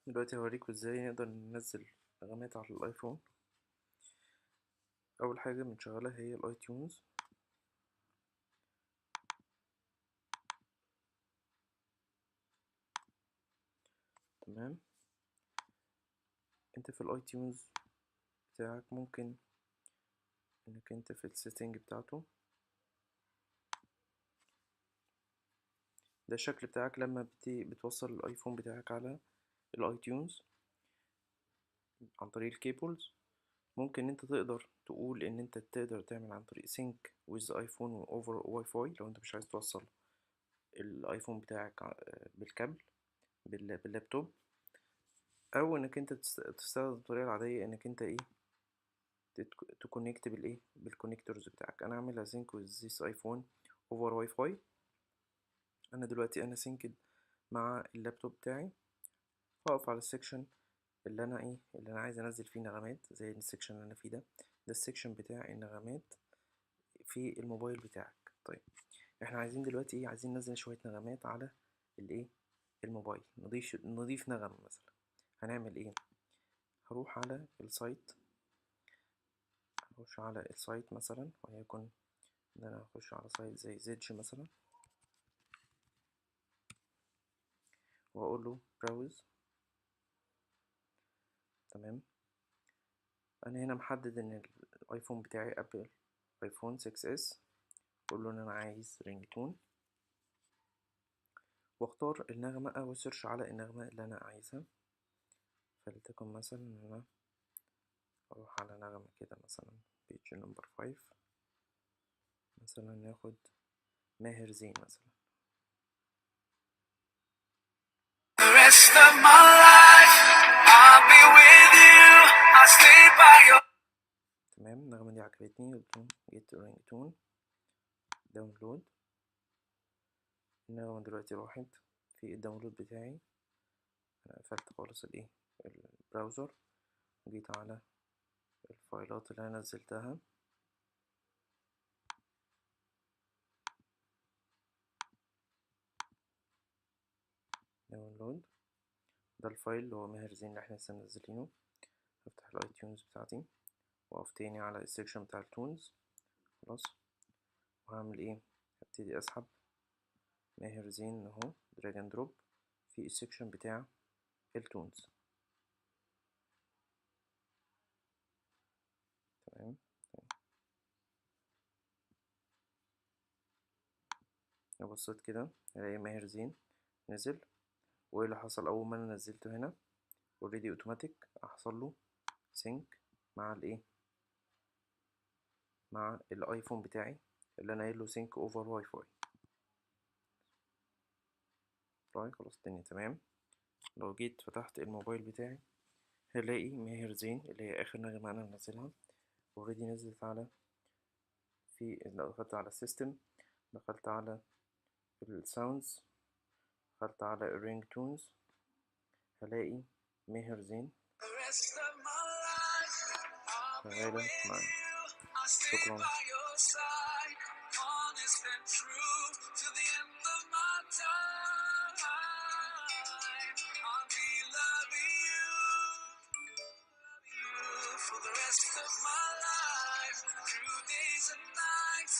دلوقتي هوريكم ازاي نقدر ننزل نغمات على الايفون. اول حاجه بنشغلها هي الاي تيونز. تمام، انت في الاي تيونز بتاعك ممكن انك انت في السيتنج بتاعته، ده الشكل بتاعك لما بتوصل الايفون بتاعك على الاي تيونز عن طريق الكيبلز. ممكن انت تقدر تقول ان انت تقدر تعمل عن طريق سينك ويز ايفون اوفر واي فاي لو انت مش عايز توصل الايفون بتاعك بالكابل باللابتوب، او انك انت تستخدم الطريقه العاديه انك انت ايه تكونكت بالايه بالكونكتورز بتاعك. انا اعمل اسينك ويز ذيس ايفون اوفر واي فاي. انا دلوقتي انا سينكد مع اللابتوب بتاعي، هقف على السكشن اللي انا عايز انزل فيه نغمات زي السكشن اللي انا فيه ده السكشن بتاع النغمات في الموبايل بتاعك. طيب احنا عايزين دلوقتي عايزين ننزل شويه نغمات على الموبايل، نضيف نغمة مثلا. هنعمل ايه؟ هروح على السايت، هخش على السايت مثلا، وليكن ان انا هخش على سايت زي زيدج مثلا، واقول له براوز. تمام، انا هنا محدد ان الايفون بتاعي ابل ايفون 6s، اقول له ان انا عايز رينج تون، واختار النغمة او سيرش على النغمة اللي انا عايزها. فلتكن مثلا ان انا اروح على نغمة كده مثلا بيج نمبر 5 مثلا، ناخد ماهر زين مثلا. The rest of my life I'll be with you, I'll stay by your. تمام، النغمة دي عجبتني، قلت له جيت رينج تون داونلود. النغمة دلوقتي راحت في الداونلود بتاعي. انا قفلت خالص البراوزر، وجيت على الفايلات اللي انا نزلتها. داونلود، ده الفايل اللي هو ماهر زين اللي احنا لسه منزلينه. هفتح الاي تيونز بتاعتي، واقف تاني على السكشن بتاع التونز. خلاص، وهعمل ايه؟ هبتدي اسحب ماهر زين اهو دراج اند دروب في السكشن بتاع التونز. تمام، لو بصيت كده الاقي ماهر زين نزل. وايه اللي حصل اول ما انا نزلته هنا؟ اوريدي اوتوماتيك هحصل له سينك مع مع الايفون بتاعي اللي انا قايل له سينك اوفر واي فاي. طيب خلاص الدنيا تمام. لو جيت فتحت الموبايل بتاعي هلاقي ماهر زين اللي هي اخر نغمة انا منزلها اوريدي نزلت على لو دخلت على السيستم، دخلت على الساوندز، دخلت على الرينج تونز، هلاقي ماهر زين شغالة معايا. شكرا. For the rest of my life, through days and nights.